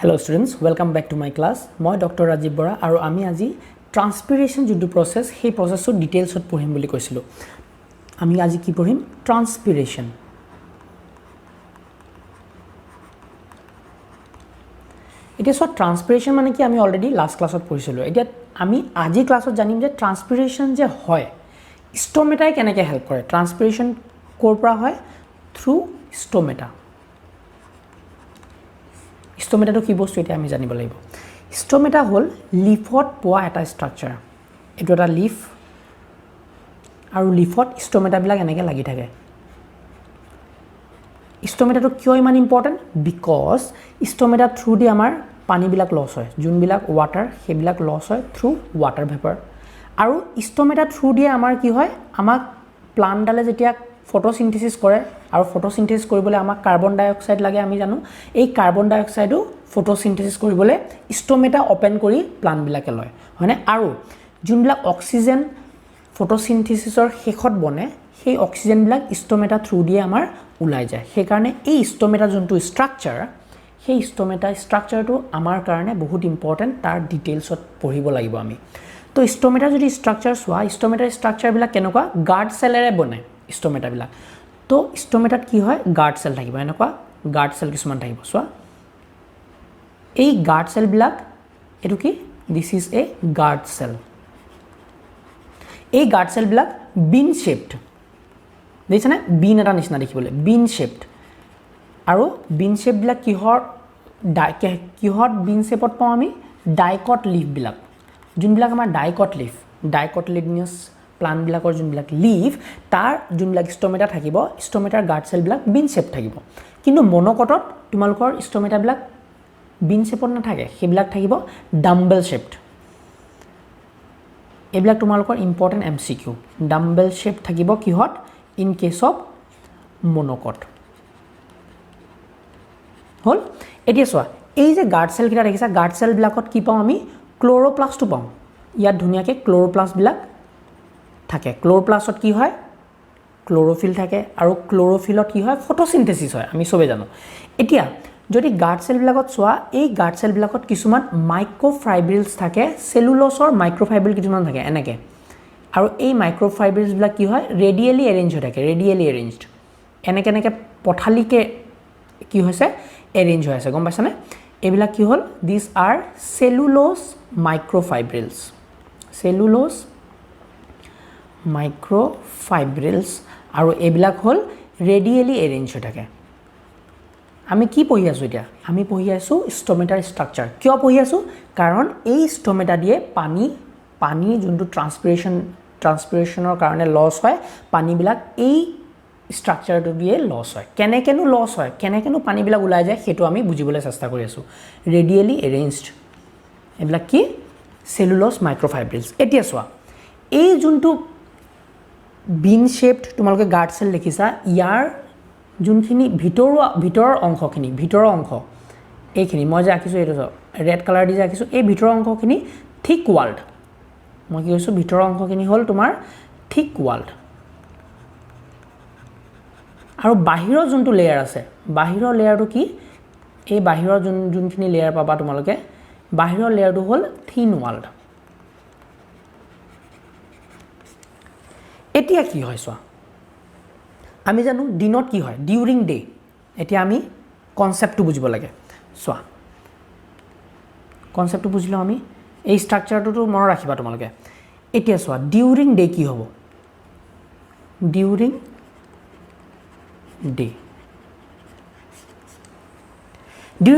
Hello students, welcome back to my class. Moi Dr. Rajiv Bora aru ami aji transpiration juntu process he process or details ot pohim boli koisilo. Ami aji ki pohim transpiration. It is what transpiration mane ki ami already last class ot pohisilo. Etia ami aji class ot janim je transpiration je hoy stomata keneke help kore. Transpiration kor pora hoy through stomata. Stomata to কি বস্তু এটা আমি জানিব লাগিব স্টোমেটা হল লিফত পোৱা এটা structure এটো এটা লিফ আৰু লিফত স্টোমেটা বিলাক এনেকে লাগি থাকে স্টোমেটাটো কিয় ইমান ইম্পৰ্টেন্ট বিকজ স্টোমেটা থ্ৰু দি আমাৰ পানী বিলাক লছ হয় যোন বিলাক ওয়াটাৰ হেবিলাক লছ হয় থ্ৰু ওয়াটাৰ ভেপাৰ আৰু স্টোমেটা থ্ৰু দি আমাৰ কি হয় আমাক প্লান্ট ডালে যেতিয়া ফটোসিনথেসিস কৰে আৰু ফটোসিনথেসিস কৰিবলৈ আমাক কাৰ্বন ডাই অক্সাইড লাগে আমি জানো এই কাৰ্বন ডাই অক্সাইডো ফটোসিনথেসিস কৰিবলৈ স্টোমেটা ওপেন কৰি প্লান্ট বিলাকে লয় হয়নে আৰু যোনবিলাক অক্সিজেন ফটোসিনথেসিসৰ শেষত বনে সেই অক্সিজেন বিলাক স্টোমেটা থ্ৰু দি আমাৰ উলাই যায় সেই কাৰণে এই স্টোমেটা যোনটো স্ট্ৰাকচাৰ সেই স্টোমেটা স্ট্ৰাকচাৰটো আমাৰ কাৰণে বহুত ইম্পৰ্টেন্ট তাৰ ডিটেইলছত পঢ়িব লাগিব আমি তো স্টোমেটা যদি স্ট্ৰাকচাৰ সোৱা স্টোমেটা স্ট্ৰাকচাৰ বিলাক কেনেকুৱা গাৰ্ড সেলেৰে বনে স্টোমেটা বিলাক তো স্টোমেটাত কি হয় গাৰ্ড সেল থাকিব এনেকুৱা গাৰ্ড সেল কিছুমান থাকিব সোৱা এই গাৰ্ড সেল বিলাক এটো কি this is a guard cell এই গাৰ্ড সেল বিলাক বিন শেপড দেখিছানে বিন এটা নিচিনা দেখিবলৈ বিন শেপড আৰু বিন শেপ বিলাক কিহত বিন শেপত পাওঁ আমি ডাইকট লিফ বিলাক যোনবিলাক আমাৰ ডাইকটলিগনিয়াছ প্লান্ট বিলাকৰ যোনবিলাক লিফ তাৰ যোনবিলাক স্টোমেটা থাকিব স্টোমেটাৰ গাৰ্ড সেল বিলাক বিন শেপ থাকিব কিন্তু মনোকটত তোমালোকৰ স্টোমেটা বিলাক বিন শেপত নাথাকে হেবিলাক থাকিব ডাম্বেল শেপড এবিলাক তোমালোকৰ ইম্পৰ্টেন্ট এমসিকিউ ডাম্বেল শেপ থাকিব কিহত ইন কেস অফ মনোকট হল এতিয়া সোৱা এই যে গাৰ্ড সেল কিটা দেখিছা গাৰ্ড সেল বিলাকত কি পাওঁ আমি ক্লোৰোপ্লাস্ট পাওঁ ইয়াত ধুনিয়াকে ক্লোৰোপ্লাস্ট বিলাক থাকে ক্লোৰোপ্লাস্টত কি হয় ক্লোৰোফিল থাকে আৰু ক্লোৰোফিলত কি হয় ফটোসিনথেসিস হয় আমি সবে জানো এতিয়া যদি গাৰ্ড সেল বিলাকত সোৱা এই গাৰ্ড সেল বিলাকত কিছুমান মাইক্ৰোফাইব্ৰিলছ থাকে সেলুলোজৰ মাইক্ৰোফাইব্ৰিল কিছুমান থাকে এনেকে আৰু এই মাইক্ৰোফাইব্ৰিলছ বিলাক কি হয় ৰেডিয়েলি এৰেঞ্জ হৈ থাকে ৰেডিয়েলি এৰেঞ্জড এনেকে পঠালিকে কি হৈছে এৰেঞ্জ হৈ আছে গম পাইছানে এবিলাক কি হল দিস আৰ সেলুলোজ মাইক্ৰোফাইব্ৰিলছ সেলুলোজ মাইক্ৰোফাইব্ৰিলছ আৰু এবিলাক হল ৰেডিয়েলি এৰেঞ্জ হৈ থাকে আমি কি পঢ়ি আছো এতিয়া আমি পঢ়ি আছো স্টোমেটাৰ স্ট্ৰাকচাৰ কিয় পঢ়ি আছো কাৰণ এই স্টোমেটা দিয়ে পানী যোনটো ট্ৰান্সপিৰেশনৰ কাৰণে লছ হয় পানী বিলাক এই স্ট্ৰাকচাৰটো দিয়ে লছ হয় কেনেকেনো লছ হয় কেনেকেনো পানী বিলাক ওলাই যায় হেতু আমি বুজিবলৈ চেষ্টা কৰি আছো ৰেডিয়েলি এৰেঞ্জড এবিলাক কি সেলুলোজ মাইক্ৰোফাইব্ৰিলছ এতিয়া সোৱা এই যোনটো বিন শেপড তোমালোকে গাৰ্ড সেল দেখিছা ইয়াৰ যোনখিনি ভিতৰৰ অংশ এইখিনি মই যে আকিছো এটো ৰেড কালাৰ দি যে আকিছো এই ভিতৰৰ অংশখিনি থিক ওয়ালড মই কি কৈছো ভিতৰৰ অংশখিনি হল তোমাৰ থিক ওয়ালড আৰু বাহিৰৰ যোনটো লেয়াৰ আছে বাহিৰৰ লেয়াৰটো কি এই বাহিৰৰ যোনখিনি লেয়াৰ পাবা তোমালোকে বাহিৰৰ লেয়াৰটো হল থিন ওয়ালড এতিয়া কি হয় সোৱা আমি জানো দিনত কি হয় ডিউৰিং ডে এতিয়া আমি কনসেপ্টটো বুজিব লাগে সোৱা কনসেপ্টটো বুজিলো আমি এই স্ট্ৰাকচাৰটো মনত ৰাখিবা তোমালোকে এতিয়া সোৱা ডিউৰিং ডে কি হ'ব ডিউৰিং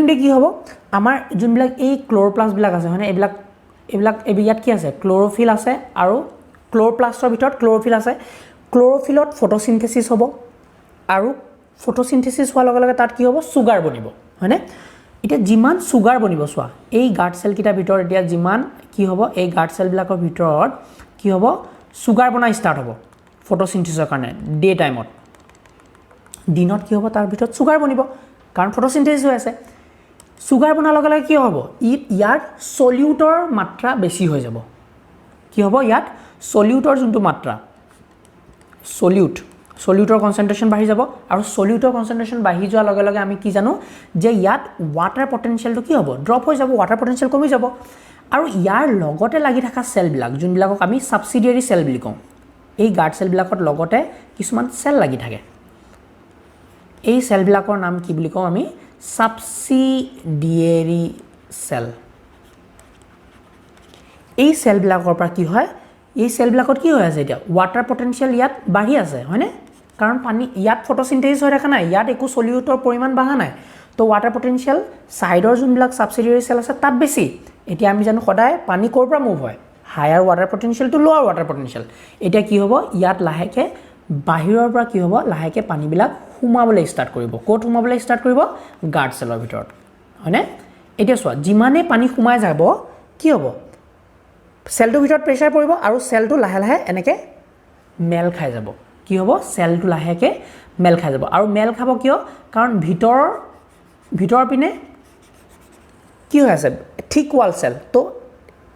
ডে কি হ'ব আমাৰ যোনবিলাক এই ক্লোৰোপ্লাস্ট বিলাক আছে হয়নে এইবিলাক ইয়াত কি আছে ক্লোৰোফিল আছে আৰু ক্লোৰোপ্লাস্টৰ ভিতৰত ক্লোৰোফিল আছে ক্লোৰোফিলত ফটোসিনথেসিস হ'ব আৰু ফটোসিনথেসিস হোৱাৰ লগে লগে তাত কি হ'ব সুগাৰ বনিব হয়নে এতিয়া যিমান সুগাৰ বনিব সোৱা এই গাৰ্ড সেল কিটা ভিতৰত এতিয়া যিমান কি হ'ব এই গাৰ্ড সেল বিলাকৰ ভিতৰত কি হ'ব সুগাৰ বনা ষ্টাৰ্ট হ'ব ফটোসিনথেসিসৰ কাৰণে ডে টাইমত দিনত কি হ'ব তাৰ ভিতৰত সুগাৰ বনিব কাৰণ ফটোসিনথেসিস হৈ আছে সুগাৰ বনাৰ লগে লগে কি হ'ব ইয়াৰ সলিউটৰ মাত্ৰা বেছি হৈ যাব কি হ'ব ইয়াত সলিউটৰ যোনটো মাত্ৰা সলিউট সলিউটৰ কনসেন্ট্ৰেশন বাঢ়ি যাব আৰু সলিউটৰ কনসেন্ট্ৰেশন বাঢ়ি যোৱাৰ লগে লগে আমি কি জানো যে ইয়াত ওয়াটাৰ পটেনশিয়ালটো কি হ'ব ড্ৰপ হৈ যাব ওয়াটাৰ পটেনশিয়াল কমি যাব আৰু ইয়াৰ লগতে লাগি থকা সেলবিলাক যোনবিলাকক আমি সাবসিডিয়াৰী সেল বুলি কওঁ এই গাৰ্ড সেলবিলাকত লগতে কিছুমান সেল লাগি থাকে এই সেলবিলাকৰ নাম কি বুলি কওঁ আমি সাবসিডিয়াৰী সেল এই সেলবিলাকৰ পৰা কি হয় এই সেলবিলাকত কি হৈ আছে এতিয়া ওয়াটাৰ পটেনশিয়াল ইয়াত বাঢ়ি আছে হয়নে কাৰণ পানী ইয়াত ফটোসিনথেসিস হৈ থকা নাই ইয়াত একো সলিউটৰ পৰিমাণ বাঢ়া নাই তো ওয়াটাৰ পটেনশিয়াল সাইডৰ যোনবিলাক সাবসিডিয়াৰী সেল আছে তাত বেছি এতিয়া আমি জানো সদায় পানী ক'ৰ পৰা মুভ হয় হায়াৰ ওয়াটাৰ পটেনশিয়াল টু লোৱাৰ ওয়াটাৰ পটেনশিয়াল এতিয়া কি হ'ব ইয়াত লাহেকে বাহিৰৰ পৰা কি হ'ব লাহেকে পানীবিলাক সোমাবলৈ ষ্টাৰ্ট কৰিব ক'ত সোমাবলৈ ষ্টাৰ্ট কৰিব গাৰ্ড সেলৰ ভিতৰত হয়নে এতিয়া চোৱা যিমানে পানী সোমাই যাব কি হ'ব সেলটোৰ ভিতৰত প্ৰেছাৰ পৰিব আৰু সেলটো লাহে লাহে এনেকে মেল খাই যাব কি হ'ব সেলটো লাহেকে মেল খাই যাব আৰু মেল খাব কিয় কাৰণ ভিতৰ পিনে কি হৈ আছে ঠিক ওয়াল সেল তো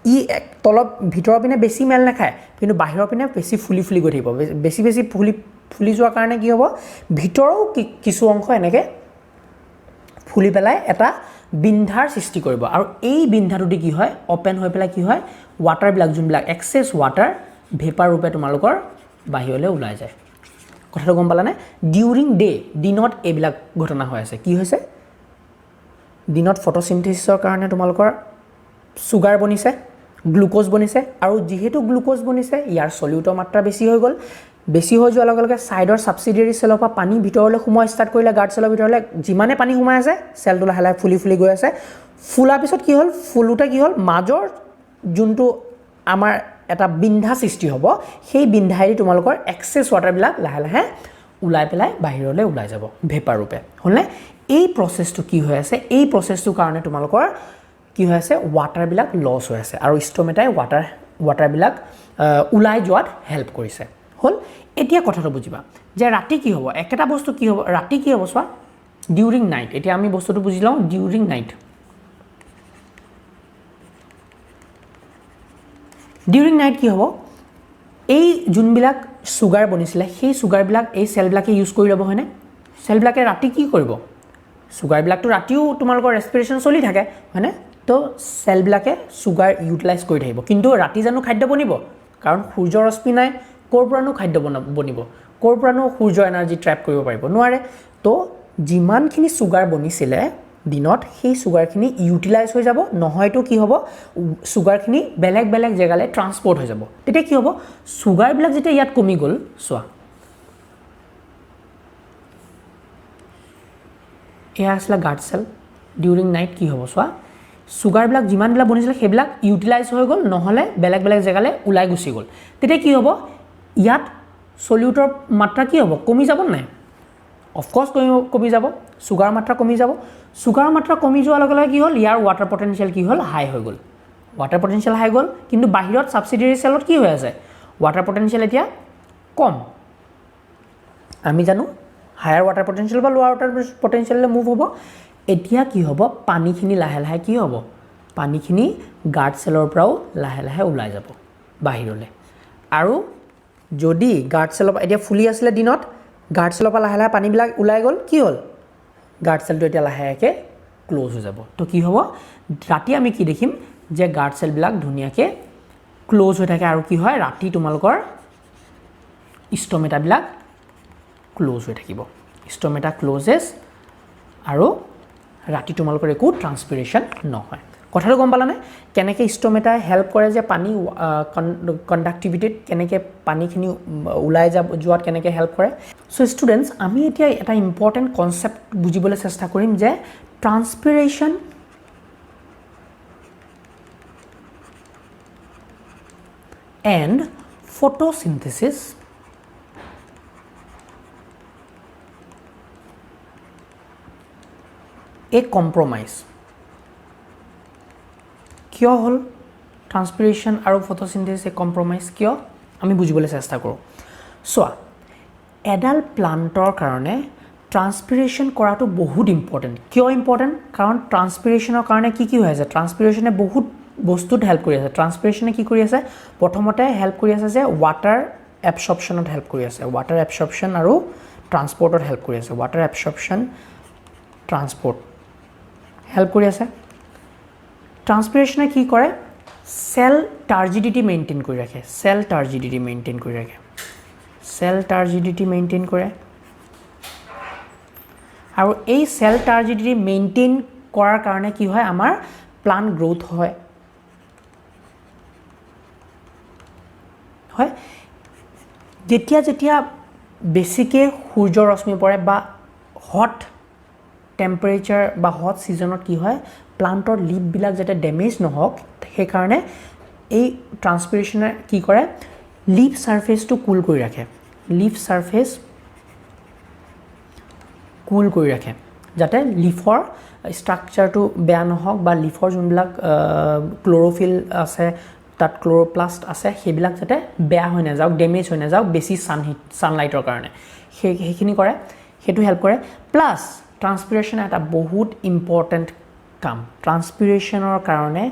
ই তলত ভিতৰ পিনে বেছি মেল নাখায় কিন্তু বাহিৰৰ পিনে বেছি ফুলি ফুলি গৈ থাকিব বেছি ফুলি যোৱাৰ কাৰণে কি হ'ব ভিতৰৰ কিছু অংশ এনেকে ফুলি পেলাই এটা বিন্ধাৰ সৃষ্টি কৰিব আৰু এই বিন্ধাটোতে কি হয় ওপেন হৈ পেলাই কি হয় ওয়াটাৰ বিলাক যোনবিলাক এক্সেস ওয়াটাৰ ভেপাৰ ৰূপে তোমালোকৰ বাহিৰলৈ ওলাই যায় কথাটো গম পালানে ডিউৰিং ডে দিনত এইবিলাক ঘটনা হৈ আছে কি হৈছে দিনত ফটোসিনথেসিসৰ কাৰণে তোমালোকৰ সুগাৰ বনিছে গ্লুকোজ বনিছে আৰু যেহেতু গ্লুকোজ বনিছে ইয়াৰ সলিউটৰ মাত্ৰা বেছি হৈ গ'ল বেছি হৈ যোৱাৰ লগে লগে সাইডৰ সাবসিডিয়াৰী সেলৰ পৰা পানী ভিতৰলৈ সোমোৱা ষ্টাৰ্ট কৰিলে গাৰ্ড সেলৰ ভিতৰলৈ যিমানে পানী সোমাই আছে সেলটো লাহে লাহে ফুলি ফুলি গৈ আছে ফুলাৰ পিছত কি হ'ল ফুলুতে কি হ'ল মাজৰ যোনটো আমাৰ এটা বিন্ধা সৃষ্টি হ'ব সেই বিন্ধাই তোমালোকৰ এক্সেস ওয়াটাৰবিলাক লাহে লাহে উলাই পেলাই বাহিৰলৈ উলাই যাব ভেপাৰ ৰূপে হ'লনে এই প্ৰসেছটো কি হৈ আছে এই প্ৰসেছটোৰ কাৰণে তোমালোকৰ কি হৈ আছে ওয়াটাৰবিলাক লছ হৈ আছে আৰু ষ্টমেটাই ওয়াটাৰবিলাক উলাই যোৱাত হেল্প কৰিছে হল এতিয়া কথাটো বুজিবা যে ৰাতি কি হ'ব একটা বস্তু কি হ'ব ৰাতি কি হ'ব চোৱা ডিউৰিং নাইট এতিয়া আমি বস্তুটো বুজি লওঁ ডিউৰিং নাইট ডিউৰিং নাইট কি হ'ব এই যোনবিলাক সুগাৰ বনিছিলে সেই সুগাৰবিলাক এই সেলবিলাকে ইউজ কৰি ল'ব হয়নে সেলবিলাকে ৰাতি কি কৰিব সুগাৰবিলাকটো ৰাতিও তোমালোকৰ ৰেসপিৰেশন চলি থাকে হয়নে তো সেলবিলাকে সুগাৰ ইউটিলাইজ কৰি থাকিব কিন্তু ৰাতি জানো খাদ্য বনিব কাৰণ সূৰ্যৰ ৰশ্মি নাই ক'ৰ পৰানো খাদ্য বনিব ক'ৰ পৰানো সূৰ্যৰ এনাৰ্জি ট্ৰেপ কৰিব পাৰিব নোৱাৰে তো যিমানখিনি সুগাৰ বনিছিলে দিনত সেই সুগাৰখিনি ইউটিলাইজ হৈ যাব নহয়তো কি হ'ব সুগাৰখিনি বেলেগ বেলেগ জেগালৈ ট্ৰান্সপোৰ্ট হৈ যাব তেতিয়া কি হ'ব সুগাৰবিলাক যেতিয়া ইয়াত কমি গ'ল চোৱা এয়া আসলে গাৰ্ড সেল ডিউৰিং নাইট কি হ'ব চোৱা সুগাৰবিলাক যিমানবিলাক বনিছিলে সেইবিলাক ইউটিলাইজ হৈ গ'ল নহলে বেলেগ বেলেগ জেগালৈ উলাই গুচি গ'ল তেতিয়া কি হ'ব ইয়াত সলিউটৰ মাত্ৰা কি হ'ব কমি যাব নাই অফকোৰ্স কমি যাব সুগাৰ মাত্ৰা কমি যাব সুগাৰ মাত্ৰা কমি যোৱাৰ লগে লগে কি হ'ল ইয়াৰ ওয়াটাৰ পটেনশিয়াল কি হ'ল হাই হৈ গ'ল ওয়াটাৰ পটেনশিয়াল হাই গ'ল কিন্তু বাহিৰত সাবসিডিয়াৰী সেলত কি হৈ আছে ওয়াটাৰ পটেনশিয়াল এতিয়া কম আমি জানো হায়াৰ ওয়াটাৰ পটেনশিয়াল বা লোৱাৰ ওয়াটাৰ পটেনশিয়াললৈ মুভ হ'ব এতিয়া কি হ'ব পানীখিনি লাহে লাহে কি হ'ব পানীখিনি গাৰ্ড সেলৰ পৰাও লাহে লাহে ওলাই যাব বাহিৰলৈ আৰু যদি গাৰ্ড সেলৰ এতিয়া ফুলি আছিল দিনত গাৰ্ড সেলৰ পৰা লাহে লাহে পানীবিলাক ওলাই গ'ল কি হ'ল গাৰ্ড সেলটো এতিয়া লাহেকৈ ক্লোজ হৈ যাব তো কি হ'ব ৰাতি আমি কি দেখিম যে গাৰ্ড সেলবিলাক ধুনীয়াকৈ ক্লোজ হৈ থাকে আৰু কি হয় ৰাতি তোমালোকৰ ষ্টমেটাবিলাক ক্লোজ হৈ থাকিব ষ্টমেটা ক্লোজেছ আৰু ৰাতি তোমালোকৰ একো ট্ৰান্সপিৰেশ্যন নহয় কথাটো গম পালানে কেনেকৈ ষ্টমেটাই হেল্প কৰে যে পানী কণ্ডাক্টিভিটিত কেনেকৈ পানীখিনি ওলাই যোৱাত কেনেকৈ হেল্প কৰে সো ষ্টুডেণ্টছ আমি এতিয়া এটা ইম্পৰ্টেণ্ট কনচেপ্ট বুজিবলৈ চেষ্টা কৰিম যে ট্ৰান্সপিৰেশ্যন এণ্ড ফটোচিন্থেসিস a compromise কিয় হল ট্ৰান্সপিৰেশ্যন আৰু ফটোচিন্থেসিস এ কম্প্ৰমাইজ কিয় আমি বুজিবলৈ চেষ্টা কৰোঁ চোৱা এডাল প্লান্টৰ কাৰণে ট্ৰান্সপিৰেশ্যন কৰাটো বহুত ইম্পৰ্টেণ্ট কিয় ইম্পৰ্টেণ্ট কাৰণ ট্ৰান্সপিৰেশ্যনৰ কাৰণে কি হৈ আছে ট্ৰান্সপিৰেশ্যনে বহুত বস্তুত হেল্প কৰি আছে ট্ৰান্সপিৰেশ্যনে কি কৰি আছে প্ৰথমতে হেল্প কৰি আছে যে এবছৰ্পশ্যনত হেল্প কৰি আছে ৱাটাৰ এবছৰ্পশ্যন আৰু ট্ৰান্সপৰ্টত হেল্প কৰি আছে ৱাটাৰ এবছৰ্পশ্যন ট্ৰান্সপৰ্ট হেল্প কৰি আছে ট্ৰান্সপিৰেশ্যনে কি কৰে সেল টাৰ্জিডিটি মেইনটেইন কৰি ৰাখে সেল টাৰ্জিডিটি মেইনটেইন কৰি ৰাখে সেল টাৰ্জিডিটি মেইনটেইন কৰে আৰু এই সেল টাৰ্জিডিটি মেইনটেইন কৰাৰ কাৰণে কি হয় আমাৰ প্লান্ট গ্ৰোথ হয় হয় যেতিয়া যেতিয়া বেছিকে সূৰ্যৰ ৰশ্মি পৰে বা হট টেম্পাৰেচাৰ বা হট সিজনত কি হয় প্লান্টৰ লিভ বিলাক যাতে ড্যামেজ নহওক সেই কাৰণে এই ট্ৰান্সপিৰেশ্যনে কি কৰে লিভ সাৰফেসটো কুল কৰি ৰাখে লিভ সাৰফেস কুল কৰি ৰাখে যাতে লিফৰ ষ্ট্ৰাকচাৰটো বেয়া নহওক বা লিফৰ যোনবিলাক ক্লোৰোফিল আছে তাত ক্লোৰোপ্লাষ্ট আছে সেইবিলাক যাতে বেয়া হৈ নাযাওক ড্যামেজ হৈ নাযাওক বেছি সানলাইটৰ কাৰণে সেইখিনি কৰে হেতু হেল্প কৰে প্লাস ট্ৰান্সপিৰেশ্যন এটা বহুত ইম্পৰ্টেন্ট কাম ট্ৰান্সপিৰেশ্যনৰ কাৰণে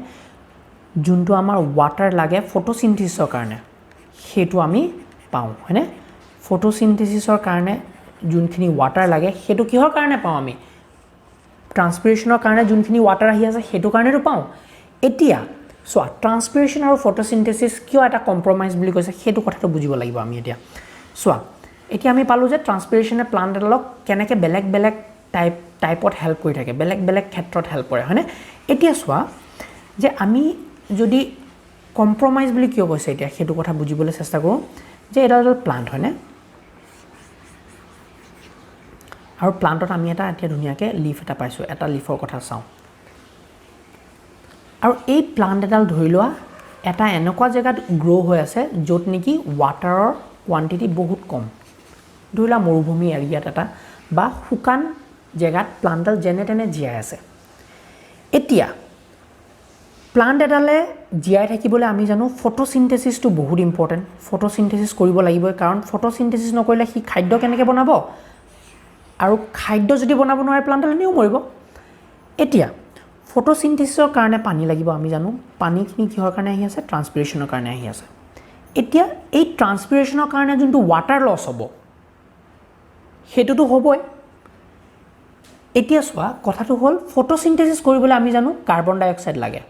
যোনটো আমাৰ ৱাটাৰ লাগে ফটোচিনথেসিসৰ কাৰণে হেতু আমি পাওঁ হয়নে ফটোচিনথেসিসৰ কাৰণে যোনখিনি ৱাটাৰ লাগে হেতু কিহৰ কাৰণে পাওঁ আমি ট্ৰান্সপিৰেশ্যনৰ কাৰণে যোনখিনি ৱাটাৰ আহি আছে হেতু কাৰণেটো পাওঁ এতিয়া সো ট্ৰান্সপিৰেশ্যন আৰু ফটোচিনথেসিস কিয় এটা কম্প্ৰমাইজ বুলি কৈছে হেতু কথাটো বুজিব লাগিব আমি এতিয়া সো এতিয়া আমি পালো যে ট্ৰান্সপিৰেশ্যনে প্লান্ট এডালক কেনেকৈ বেলেগ বেলেগ টাইপত হেল্প কৰি থাকে বেলেগ বেলেগ ক্ষেত্ৰত হেল্প কৰে হয়নে এতিয়া চোৱা যে আমি যদি কম্প্ৰমাইজ বুলি কিয় কৈছে এতিয়া হেতু কথা বুজিবলৈ চেষ্টা কৰোঁ যে এটা প্লান্ট হয়নে আৰু প্লান্টত আমি এটা এতিয়া ধুনীয়াকৈ লিফ এটা পাইছোঁ এটা লিফৰ কথা চাওঁ আৰু এই প্লান্ট এডাল ধৰি লোৱা এটা এনেকুৱা জেগাত গ্ৰো হৈ আছে য'ত নেকি ৱাটাৰৰ কোৱান্টিটি বহুত কম ধৰি লোৱা মৰুভূমি এৰিয়াত এটা বা শুকান জেগাত প্লান্টডাল যেনে তেনে জীয়াই আছে এতিয়া প্লান্ট এডালে জীয়াই থাকিবলৈ আমি জানো ফটোচিনথেসিসটো বহুত ইম্পৰ্টেন্ট ফটোচিনথেসিস কৰিব লাগিব কাৰণ ফটোচিনথেসিস নকৰিলে সি খাদ্য কেনেকৈ বনাব আৰু খাদ্য যদি বনাব নোৱাৰে প্লান্টডাল এনেও মৰিব এতিয়া ফটোচিনথেসিসৰ কাৰণে পানী লাগিব আমি জানো পানীখিনি কিহৰ কাৰণে আহি আছে ট্ৰান্সপিৰেশ্যনৰ কাৰণে আহি আছে এতিয়া এই ট্ৰান্সপিৰেশ্যনৰ কাৰণে যোনটো ৱাটাৰ লছ হ'ব হেতুটো হ'বই এতিয়া চোৱা কথাটো হ'ল ফটোচিনথেসিস কৰিবলৈ আমি জানো কাৰ্বন ডাই অক্সাইড লাগে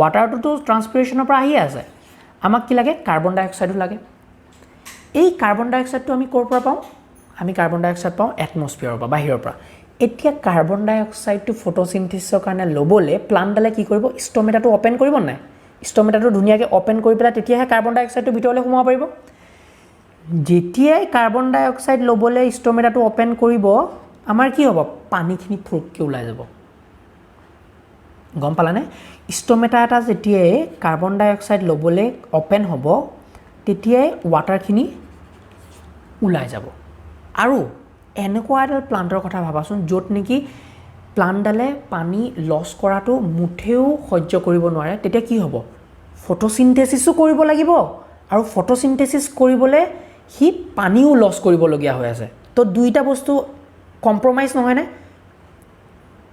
ৱাটাৰটো ট্ৰান্সপিৰেশ্যনৰ পৰা আহি আছে আমাক কি লাগে কাৰ্বন ডাই অক্সাইডো লাগে এই কাৰ্বন ডাই অক্সাইডটো আমি ক'ৰ পৰা পাওঁ আমি কাৰ্বন ডাই অক্সাইড পাওঁ এটমস্ফিয়াৰৰ পৰা বাহিৰৰ পৰা এতিয়া কাৰ্বন ডাই অক্সাইডটো ফটোচিনথেসিসৰ কাৰণে ল'বলৈ প্লান্টডালে কি কৰিব ষ্টমেটাটো অপেন কৰিব নাই ষ্টমেটাটো ধুনীয়াকৈ অপেন কৰি পেলাই তেতিয়াহে কাৰ্বন ডাই অক্সাইডটো ভিতৰলৈ সোমাব পাৰিব যেতিয়াই কাৰ্বন ডাই অক্সাইড ল'বলৈ ষ্টমেটাটো অপেন কৰিব আমাৰ কি হ'ব পানীখিনি ফ্ৰুককৈ ওলাই যাব গম পালানে ষ্টমেটা এটা যেতিয়াই কাৰ্বন ডাই অক্সাইড ল'বলৈ অপেন হ'ব তেতিয়াই ৱাটাৰখিনি ওলাই যাব আৰু এনেকুৱা এডাল প্লান্টৰ কথা ভাবাচোন য'ত নেকি প্লান্টডালে পানী লছ কৰাটো মুঠেও সহ্য কৰিব নোৱাৰে তেতিয়া কি হ'ব ফটোচিনথেসিসো কৰিব লাগিব আৰু ফটোচিনথেসিস কৰিবলৈ সি পানীও লছ কৰিবলগীয়া হৈ আছে তো দুইটা বস্তু কম্প্ৰমাইজ নহয়নে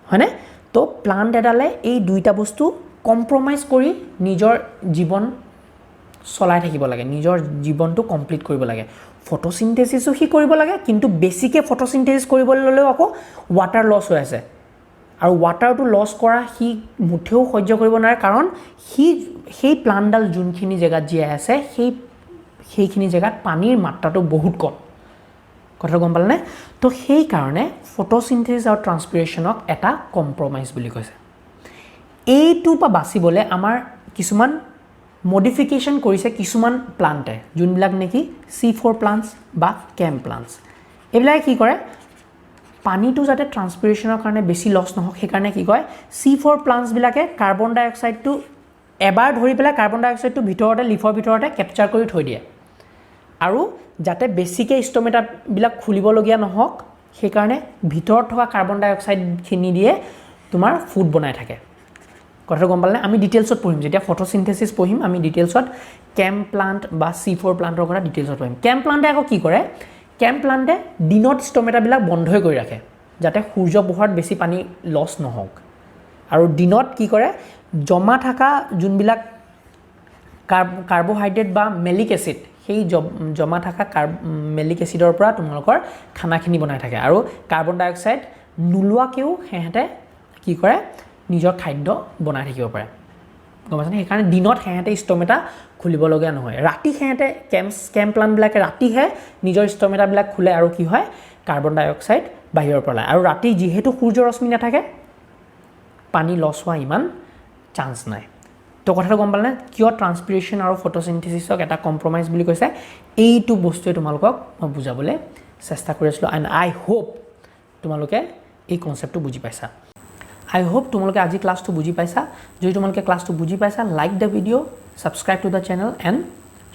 হয়নে তো প্লান্ট এডালে এই দুইটা বস্তু কম্প্ৰমাইজ কৰি নিজৰ জীৱন চলাই থাকিব লাগে নিজৰ জীৱনটো কমপ্লিট কৰিব লাগে ফটোচিনথেসিসো সি কৰিব লাগে কিন্তু বেছিকৈ ফটোচিনথেসিস কৰিবলৈ ল'লেও আকৌ ৱাটাৰ লছ হৈ আছে আৰু ৱাটাৰটো লছ কৰা সি মুঠেও সহ্য কৰিব নোৱাৰে কাৰণ সি সেই প্লান্টডাল যোনখিনি জেগাত জীয়াই আছে সেইখিনি জেগাত পানীৰ মাত্ৰাটো বহুত কম কথাটো গম পালেনে তো সেইকাৰণে ফটোচিনথেসিস আৰু ট্ৰান্সপিৰেশ্যনক এটা কম্প্ৰমাইজ বুলি কৈছে এইটোৰ পৰা বাচিবলৈ আমাৰ কিছুমান মডিফিকেশ্যন কৰিছে কিছুমান প্লান্টে যোনবিলাক নেকি C4 প্লান্টছ বা কেম্প প্লান্টছ এইবিলাকে কি কৰে পানীটো যাতে ট্ৰান্সপিৰেশ্যনৰ কাৰণে বেছি লছ নহওক সেইকাৰণে কি কয় C4 প্লান্টছবিলাকে কাৰ্বন ডাই অক্সাইডটো এবাৰ ধৰি পেলাই কাৰ্বন ডাই অক্সাইডটো ভিতৰতে লিফৰ ভিতৰতে কেপচাৰ কৰি থৈ দিয়ে আৰু যাতে বেছিকৈ ষ্টমেটাবিলাক খুলিবলগীয়া নহওক সেইকাৰণে ভিতৰত থকা কাৰ্বন ডাই অক্সাইডখিনি দিয়ে তোমাৰ ফুড বনাই থাকে কথাটো গম পালে আমি ডিটেইলছত পঢ়িম যেতিয়া ফটোচিনথেসিস পঢ়িম আমি ডিটেইলছত কেম্প প্লান্ট বা C4 প্লান্টৰ কথা ডিটেইলছত পঢ়িম কেম্প প্লান্টে আকৌ কি কৰে কেম্প প্লান্টে দিনত ষ্টমেটাবিলাক বন্ধই কৰি ৰাখে যাতে সূৰ্য পোহৰত বেছি পানী লছ নহওক আৰু দিনত কি কৰে জমা থকা যোনবিলাক কাৰ্বোহাইড্ৰেট বা মেলিক এচিড সেই জমা থকা মেলিক এচিডৰ পৰা তোমালোকৰ খানাখিনি বনাই থাকে আৰু কাৰ্বন ডাই অক্সাইড নোলোৱাকেও সিহঁতে কি কৰে নিজৰ খাদ্য বনাই থাকিব পাৰে গম পাইছানে সেইকাৰণে দিনত সিহঁতে ষ্টমেটা খুলিবলগীয়া নহয় ৰাতি সিহঁতে কেম্প প্লান্টবিলাকে ৰাতিহে নিজৰ ষ্টমেটাবিলাক খোলে আৰু কি হয় কাৰ্বন ডাই অক্সাইড বাহিৰৰ পৰা ওলায় আৰু ৰাতি যিহেতু সূৰ্যৰ ৰশ্মি নাথাকে পানী লছ হোৱা ইমান চান্স নাই তো কথাটো গম পালে কিয় ট্ৰান্সপিৰেশ্যন আৰু ফটোচিনথেসিসক এটা কম্প্ৰমাইজ বুলি কৈছে এইটো বস্তুৱে তোমালোকক মই বুজাবলৈ চেষ্টা কৰি আছিলোঁ এণ্ড আই হোপ তোমালোকে এই কনচেপ্টটো বুজি পাইছা I hope তোমালোকে আজি ক্লাছটো বুজি পাইছা যদি তোমালোকে ক্লাছটো বুজি পাইছা like the video' subscribe to the channel and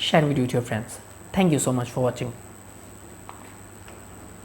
share video with your friends thank you so much for watching